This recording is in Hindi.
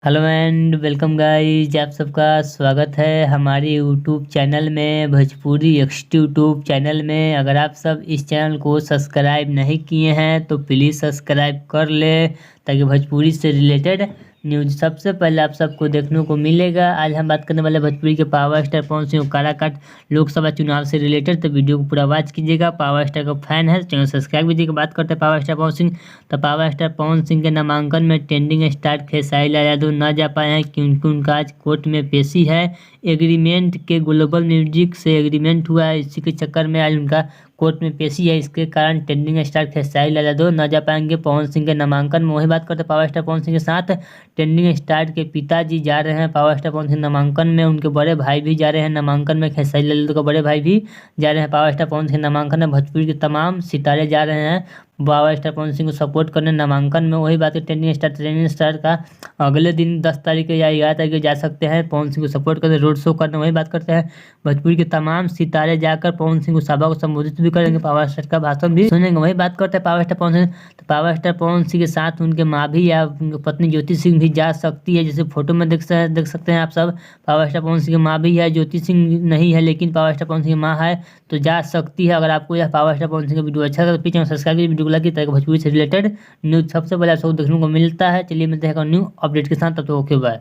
हेलो एंड वेलकम गाइस, आप सबका स्वागत है हमारे यूट्यूब चैनल में, भोजपुरी एक्स यूट्यूब चैनल में। अगर आप सब इस चैनल को सब्सक्राइब नहीं किए हैं तो प्लीज़ सब्सक्राइब कर ले ताकि भोजपुरी से रिलेटेड न्यूज़ सबसे पहले आप सबको देखने को मिलेगा। आज हम बात करने वाले भोजपुरी के पावर स्टार पवन सिंह काराकाट लोकसभा चुनाव से रिलेटेड, तो वीडियो को पूरा वॉच कीजिएगा। पावर स्टार का फैन है चैनल सब्सक्राइब कीजिएगा। बात करते हैं पावर स्टार पवन सिंह। तो पावर स्टार पवन सिंह के नामांकन में ट्रेंडिंग स्टार खेसारी लाल यादव न जा पाए हैं क्योंकि उनका आज कोर्ट में पेशी है। एग्रीमेंट के ग्लोबल म्यूजिक से एग्रीमेंट हुआ है, इसी के चक्कर में आज उनका कोर्ट में पेशी है। इसके कारण ट्रेंडिंग स्टार खेसारी लाल यादव न जा पाएंगे पवन सिंह के नामांकन में। वही बात करते हैं पावर स्टार पवन सिंह के साथ ट्रेंडिंग स्टार के पिताजी जा रहे हैं पावर स्टार पवन सिंह नामांकन में। उनके बड़े भाई भी जा रहे हैं नामांकन में, खेसारी लाल यादव के बड़े भाई भी जा रहे हैं पावर स्टार पवन सिंह नामांकन में। भोजपुरी के तमाम सितारे जा रहे हैं पावर स्टार पवन सिंह को सपोर्ट करने नामांकन में। वही बात है ट्रेंडिंग स्टार का अगले दिन 10 तारीख या 11 तारीख को जा सकते हैं पवन सिंह को सपोर्ट करने, रोड शो करने। वही बात करते हैं भोजपुरी के तमाम सितारे जाकर पवन सिंह को सभा को संबोधित भी करेंगे, पावर स्टार का भाषण भी सुनेंगे। वही बात करते हैं पावर स्टार पवन सिंह। तो पावर स्टार पवन सिंह के साथ उनके माँ भी या उनकी पत्नी ज्योति सिंह भी जा सकती है, जैसे फोटो में देख सकते हैं आप सब। पावर स्टार पवन सिंह की माँ भी है, ज्योति सिंह नहीं है लेकिन पावर स्टार पवन सिंह की माँ है तो जा सकती है। अगर आपको यह पावर स्टार पवन सिंह का वीडियो अच्छा लगा तो प्लीज सब्सक्राइब कीजिए। वीडियो को लाइक कीजिए ताकि भोजपुरी से रिलेटेड न्यूज़ सबसे पहले आप सबको देखने को मिलता है। चलिए मिलते हैं न्यू अपडेट के साथ, तब तक ओके बाय।